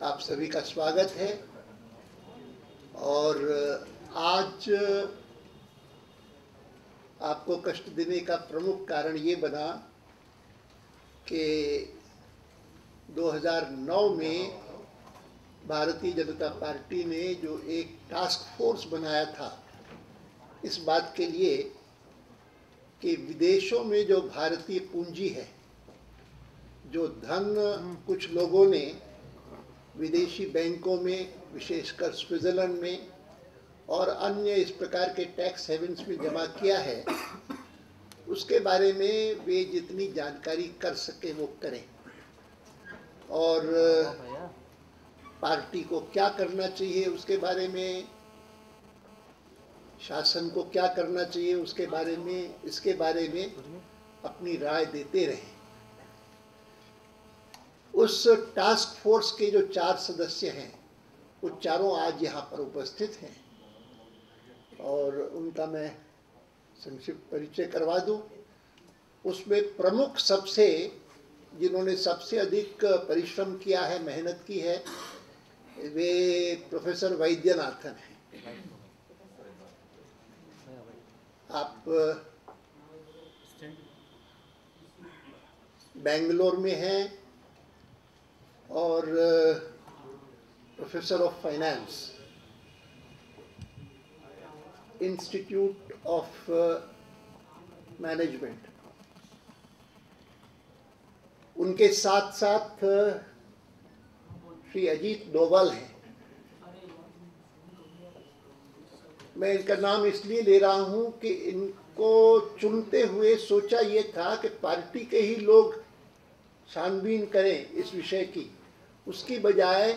आप सभी का स्वागत है। और आज आपको कष्ट देने का प्रमुख कारण ये बना कि 2009 में भारतीय जनता पार्टी ने जो एक टास्क फोर्स बनाया था इस बात के लिए कि विदेशों में जो भारतीय पूंजी है, जो धन कुछ लोगों ने विदेशी बैंकों में, विशेषकर स्विट्जरलैंड में और अन्य इस प्रकार के टैक्स हेवन्स में जमा किया है, उसके बारे में वे जितनी जानकारी कर सके वो करें और पार्टी को क्या करना चाहिए उसके बारे में, शासन को क्या करना चाहिए उसके बारे में, इसके बारे में अपनी राय देते रहें। उस टास्क फोर्स के जो 4 सदस्य हैं वो चारों आज यहाँ पर उपस्थित हैं और उनका मैं संक्षिप्त परिचय करवा दूं। उसमें प्रमुख सबसे, जिन्होंने सबसे अधिक परिश्रम किया है, मेहनत की है, वे प्रोफेसर वैद्यनाथन हैं। आप बेंगलोर में हैं और professor of finance, institute of management. उनके साथ साथ श्री अजीत डोभाल हैं। मैं इनका नाम इसलिए ले रहा हूं कि इनको चुनते हुए सोचा ये था कि पार्टी के ही लोग छानबीन करें इस विषय की, उसकी बजाय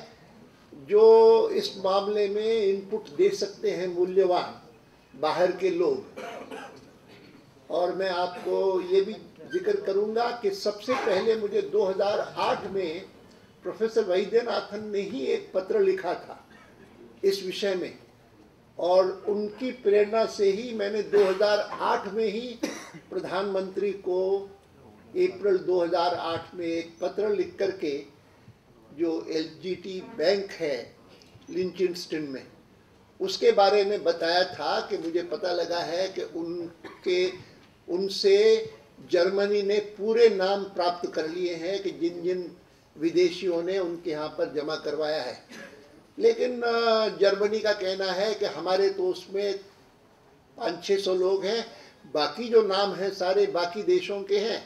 जो इस मामले में इनपुट दे सकते हैं मूल्यवान बाहर के लोग। और मैं आपको ये भी जिक्र करूंगा कि सबसे पहले मुझे 2008 में प्रोफेसर वैद्यनाथन ने ही एक पत्र लिखा था इस विषय में और उनकी प्रेरणा से ही मैंने 2008 में ही प्रधानमंत्री को अप्रैल 2008 में एक पत्र लिख करके, जो एलजीटी बैंक है लिंचेनस्टाइन में, उसके बारे में बताया था कि मुझे पता लगा है कि उनसे जर्मनी ने पूरे नाम प्राप्त कर लिए हैं कि जिन जिन विदेशियों ने उनके यहाँ पर जमा करवाया है। लेकिन जर्मनी का कहना है कि हमारे तो उसमें 500-600 लोग हैं, बाकी जो नाम हैं सारे बाकी देशों के हैं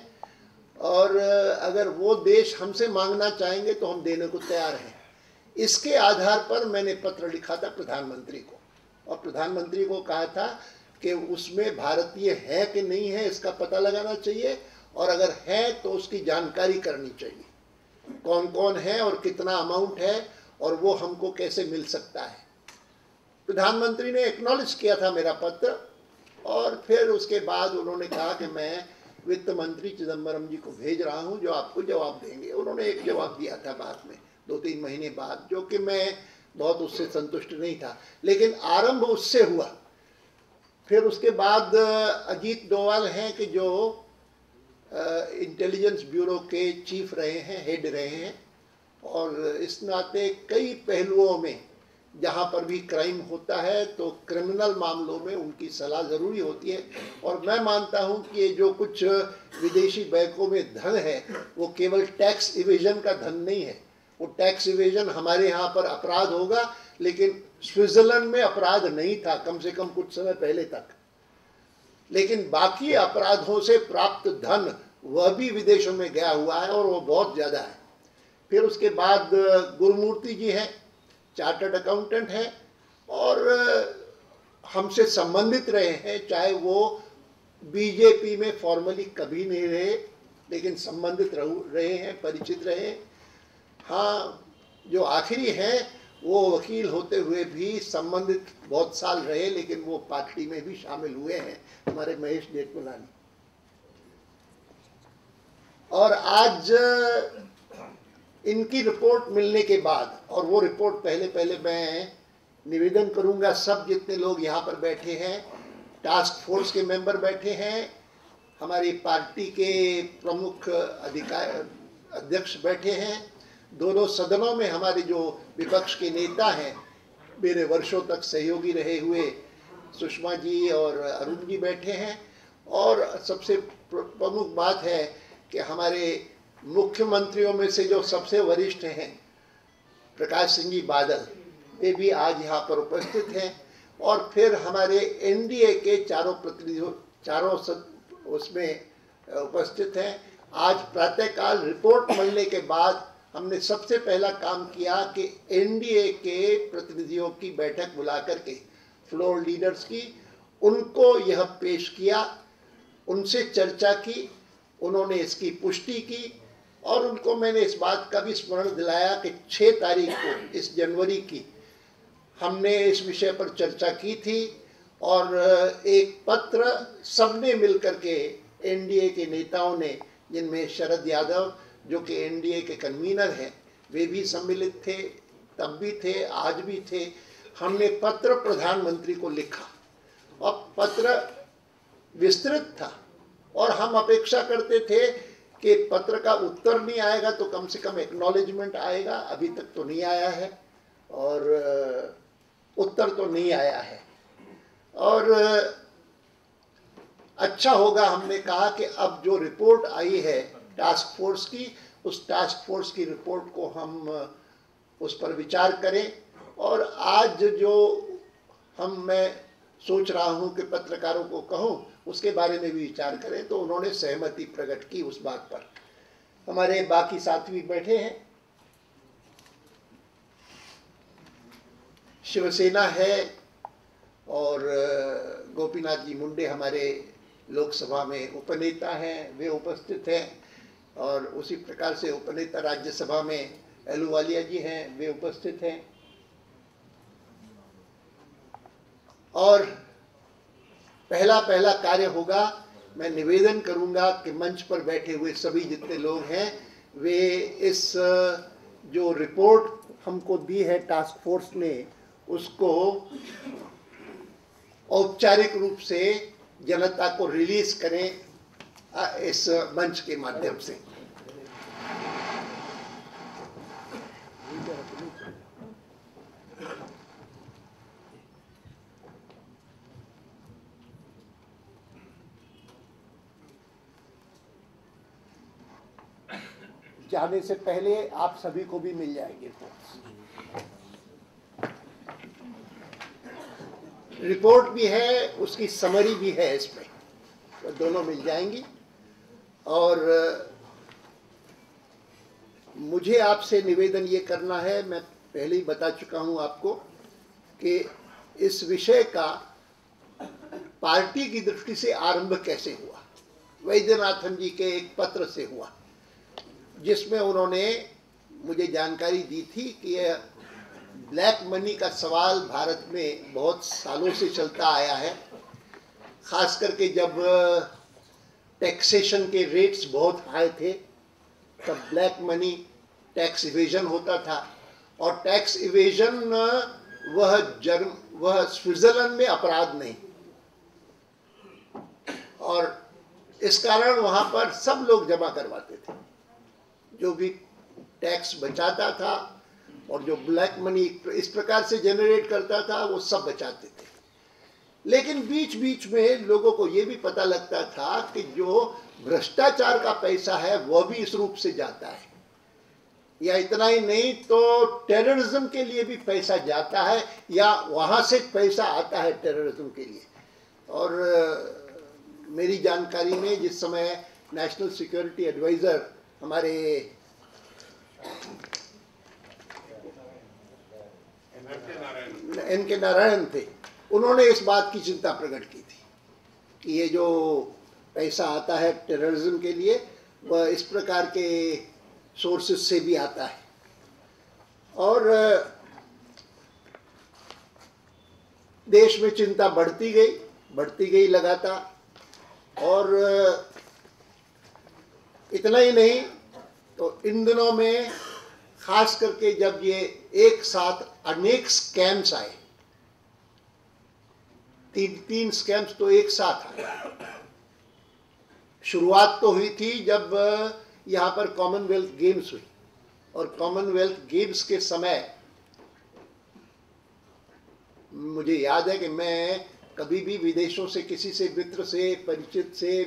और अगर वो देश हमसे मांगना चाहेंगे तो हम देने को तैयार हैं। इसके आधार पर मैंने पत्र लिखा था प्रधानमंत्री को और प्रधानमंत्री को कहा था कि उसमें भारतीय है कि नहीं है इसका पता लगाना चाहिए और अगर है तो उसकी जानकारी करनी चाहिए, कौन कौन है और कितना अमाउंट है और वो हमको कैसे मिल सकता है। प्रधानमंत्री ने एक्नॉलेज किया था मेरा पत्र और फिर उसके बाद उन्होंने कहा कि मैं वित्त मंत्री चिदम्बरम जी को भेज रहा हूं जो आपको जवाब देंगे। उन्होंने एक जवाब दिया था बाद में 2-3 महीने बाद, जो कि मैं बहुत उससे संतुष्ट नहीं था, लेकिन आरंभ उससे हुआ। फिर उसके बाद अजीत डोभाल हैं कि जो इंटेलिजेंस ब्यूरो के चीफ रहे हैं, हेड रहे हैं और इस नाते कई पहलुओं में जहाँ पर भी क्राइम होता है तो क्रिमिनल मामलों में उनकी सलाह ज़रूरी होती है। और मैं मानता हूँ कि ये जो कुछ विदेशी बैंकों में धन है वो केवल टैक्स इवेजन का धन नहीं है। वो टैक्स इवेजन हमारे यहाँ पर अपराध होगा, लेकिन स्विट्जरलैंड में अपराध नहीं था, कम से कम कुछ समय पहले तक। लेकिन बाकी अपराधों से प्राप्त धन वह भी विदेशों में गया हुआ है और वो बहुत ज़्यादा है। फिर उसके बाद गुरुमूर्ति जी हैं, चार्टर्ड अकाउंटेंट हैं और हमसे संबंधित रहे हैं, चाहे वो बीजेपी में फॉर्मली कभी नहीं रहे लेकिन संबंधित रहे हैं, परिचित रहे। हाँ, जो आखिरी हैं वो वकील होते हुए भी संबंधित बहुत साल रहे, लेकिन वो पार्टी में भी शामिल हुए हैं, हमारे महेश जेठमलानी। और आज इनकी रिपोर्ट मिलने के बाद, और वो रिपोर्ट पहले मैं निवेदन करूंगा, सब जितने लोग यहाँ पर बैठे हैं, टास्क फोर्स के मेंबर बैठे हैं, हमारी पार्टी के प्रमुख अध्यक्ष बैठे हैं, दोनों सदनों में हमारे जो विपक्ष के नेता हैं, मेरे वर्षों तक सहयोगी रहे हुए सुषमा जी और अरुण जी बैठे हैं। और सबसे प्रमुख बात है कि हमारे मुख्यमंत्रियों में से जो सबसे वरिष्ठ हैं प्रकाश सिंह जी बादल, वे भी आज यहाँ पर उपस्थित हैं। और फिर हमारे एनडीए के चारों प्रतिनिधियों उसमें उपस्थित हैं। आज प्रातःकाल रिपोर्ट मिलने के बाद हमने सबसे पहला काम किया कि एनडीए के प्रतिनिधियों की बैठक बुला करके फ्लोर लीडर्स की, उनको यह पेश किया, उनसे चर्चा की, उन्होंने इसकी पुष्टि की और उनको मैंने इस बात का भी स्मरण दिलाया कि 6 तारीख को इस जनवरी की हमने इस विषय पर चर्चा की थी और एक पत्र सबने मिलकर के एनडीए के नेताओं ने, जिनमें शरद यादव जो कि एनडीए के कन्वीनर हैं, वे भी सम्मिलित थे, तब भी थे, आज भी थे। हमने पत्र प्रधानमंत्री को लिखा और पत्र विस्तृत था और हम अपेक्षा करते थे कि पत्र का उत्तर नहीं आएगा तो कम से कम एक्नॉलेजमेंट आएगा। अभी तक तो नहीं आया है और उत्तर तो नहीं आया है। और अच्छा होगा, हमने कहा कि अब जो रिपोर्ट आई है टास्क फोर्स की, उस टास्क फोर्स की रिपोर्ट को हम उस पर विचार करें। और आज जो मैं सोच रहा हूं कि पत्रकारों को कहूं, उसके बारे में भी विचार करें, तो उन्होंने सहमति प्रकट की उस बात पर। हमारे बाकी साथी बैठे हैं, शिवसेना है और गोपीनाथ जी मुंडे हमारे लोकसभा में उपनेता हैं, वे उपस्थित हैं। और उसी प्रकार से उपनेता राज्यसभा में अहलूवालिया जी हैं, वे उपस्थित हैं। और पहला कार्य होगा, मैं निवेदन करूंगा कि मंच पर बैठे हुए सभी जितने लोग हैं, वे इस जो रिपोर्ट हमको दी है टास्क फोर्स ने, उसको औपचारिक रूप से जनता को रिलीज करें इस मंच के माध्यम से। जाने से पहले आप सभी को भी मिल जाएंगे रिपोर्ट भी है, उसकी समरी भी है, इसमें तो दोनों मिल जाएंगी। और मुझे आपसे निवेदन ये करना है, मैं पहले ही बता चुका हूँ आपको कि इस विषय का पार्टी की दृष्टि से आरंभ कैसे हुआ। वैद्यनाथन जी के एक पत्र से हुआ, जिसमें उन्होंने मुझे जानकारी दी थी कि यह ब्लैक मनी का सवाल भारत में बहुत सालों से चलता आया है। खास करके जब टैक्सेशन के रेट्स बहुत हाई थे, तब ब्लैक मनी टैक्स इवेजन होता था। और टैक्स इवेजन वह स्विट्जरलैंड में अपराध नहीं, और इस कारण वहाँ पर सब लोग जमा करवाते थे। जो भी टैक्स बचाता था और जो ब्लैक मनी इस प्रकार से जनरेट करता था, वो सब बचाते थे। लेकिन बीच बीच में लोगों को ये भी पता लगता था कि जो भ्रष्टाचार का पैसा है वह भी इस रूप से जाता है, या इतना ही नहीं तो टेररिज्म के लिए भी पैसा जाता है, या वहाँ से पैसा आता है टेररिज्म के लिए। और मेरी जानकारी में जिस समय नेशनल सिक्योरिटी एडवाइज़र हमारे एन.के. नारायण थे, उन्होंने इस बात की चिंता प्रकट की थी कि ये जो पैसा आता है टेररिज्म के लिए, वह इस प्रकार के सोर्सेज से भी आता है। और देश में चिंता बढ़ती गई लगातार। और इतना ही नहीं तो इन दिनों में खास करके जब ये एक साथ अनेक स्कैम्स आए, तीन स्कैम्स तो एक साथ आए। शुरुआत तो हुई थी जब यहाँ पर कॉमनवेल्थ गेम्स हुई, और कॉमनवेल्थ गेम्स के समय मुझे याद है कि मैं कभी भी विदेशों से किसी से, मित्र से, परिचित से,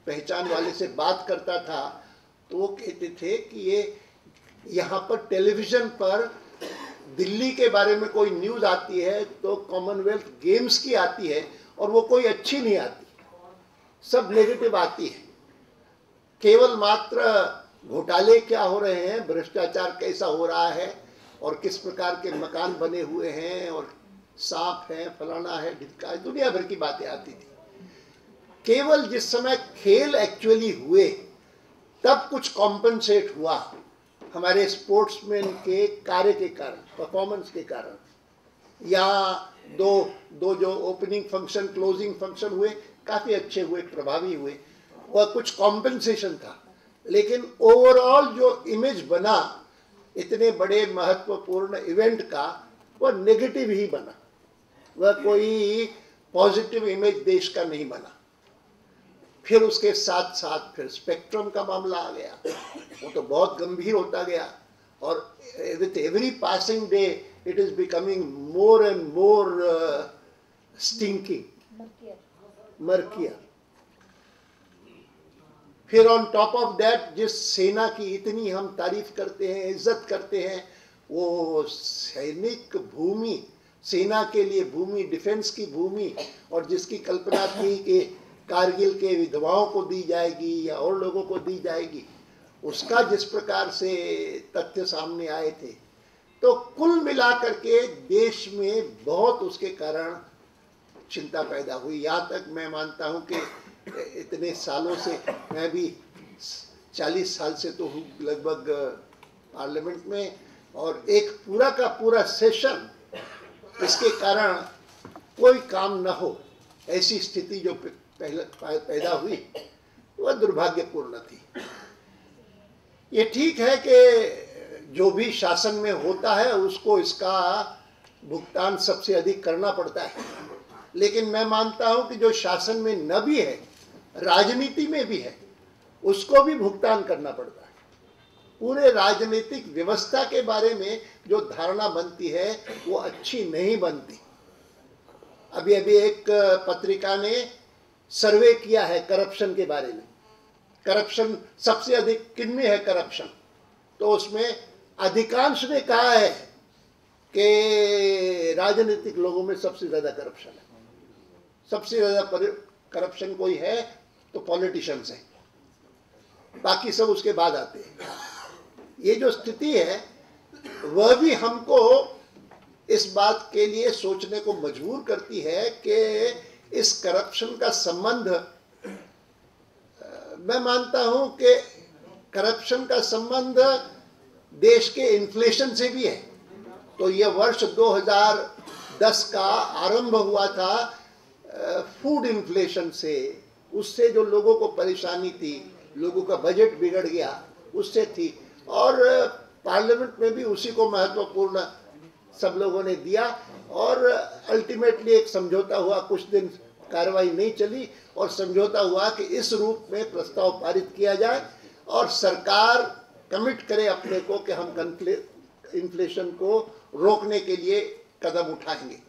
पहचान वाले से बात करता था तो वो कहते थे कि ये यहाँ पर टेलीविज़न पर दिल्ली के बारे में कोई न्यूज़ आती है तो कॉमनवेल्थ गेम्स की आती है और वो कोई अच्छी नहीं आती, सब नेगेटिव आती है। केवल मात्र घोटाले क्या हो रहे हैं, भ्रष्टाचार कैसा हो रहा है और किस प्रकार के मकान बने हुए हैं और सांप है, फलाना है, ढिमका है, दुनिया भर की बातें आती थी। केवल जिस समय खेल एक्चुअली हुए तब कुछ कॉम्पनसेट हुआ हमारे स्पोर्ट्समैन के कार्य के कारण, परफॉर्मेंस के कारण, या दो जो ओपनिंग फंक्शन, क्लोजिंग फंक्शन हुए काफ़ी अच्छे हुए, प्रभावी हुए, वह कुछ कॉम्पनसेशन था। लेकिन ओवरऑल जो इमेज बना इतने बड़े महत्वपूर्ण इवेंट का, वह नेगेटिव ही बना, वह कोई पॉजिटिव इमेज देश का नहीं बना। फिर उसके साथ साथ फिर स्पेक्ट्रम का मामला आ गया, वो तो बहुत गंभीर होता गया और with every passing day it is becoming more and more stinking, murkier. फिर ऑन टॉप ऑफ दैट जिस सेना की इतनी हम तारीफ करते हैं, इज्जत करते हैं, वो सैनिक भूमि, सेना के लिए भूमि, डिफेंस की भूमि, और जिसकी कल्पना थी कि कारगिल के विधवाओं को दी जाएगी या और लोगों को दी जाएगी, उसका जिस प्रकार से तथ्य सामने आए थे, तो कुल मिलाकर के देश में बहुत उसके कारण चिंता पैदा हुई। यहाँ तक मैं मानता हूँ कि इतने सालों से, मैं भी 40 साल से तो हूँ लगभग पार्लियामेंट में, और एक पूरा का पूरा सेशन इसके कारण कोई काम न हो ऐसी स्थिति जो पैदा हुई, वह दुर्भाग्यपूर्ण थी। ये ठीक है कि जो भी शासन में होता है उसको इसका भुगतान सबसे अधिक करना पड़ता है, लेकिन मैं मानता हूं कि जो शासन में न भी है, राजनीति में भी है, उसको भी भुगतान करना पड़ता है। पूरे राजनीतिक व्यवस्था के बारे में जो धारणा बनती है वो अच्छी नहीं बनती। अभी अभी एक पत्रिका ने सर्वे किया है करप्शन के बारे में, करप्शन सबसे अधिक किनमें है करप्शन, तो उसमें अधिकांश ने कहा है कि राजनीतिक लोगों में सबसे ज़्यादा करप्शन है। सबसे ज़्यादा करप्शन कोई है तो पॉलिटिशियंस है, बाकी सब उसके बाद आते हैं। ये जो स्थिति है वह भी हमको इस बात के लिए सोचने को मजबूर करती है कि इस करप्शन का संबंध, मैं मानता हूं कि करप्शन का संबंध देश के इन्फ्लेशन से भी है। तो यह वर्ष 2010 का आरंभ हुआ था फूड इन्फ्लेशन से, उससे जो लोगों को परेशानी थी, लोगों का बजट बिगड़ गया, उससे थी, और पार्लियामेंट में भी उसी को महत्वपूर्ण सब लोगों ने दिया, और अल्टीमेटली एक समझौता हुआ। कुछ दिन कार्रवाई नहीं चली और समझौता हुआ कि इस रूप में प्रस्ताव पारित किया जाए और सरकार कमिट करे अपने को कि हम इन्फ्लेशन को रोकने के लिए कदम उठाएंगे।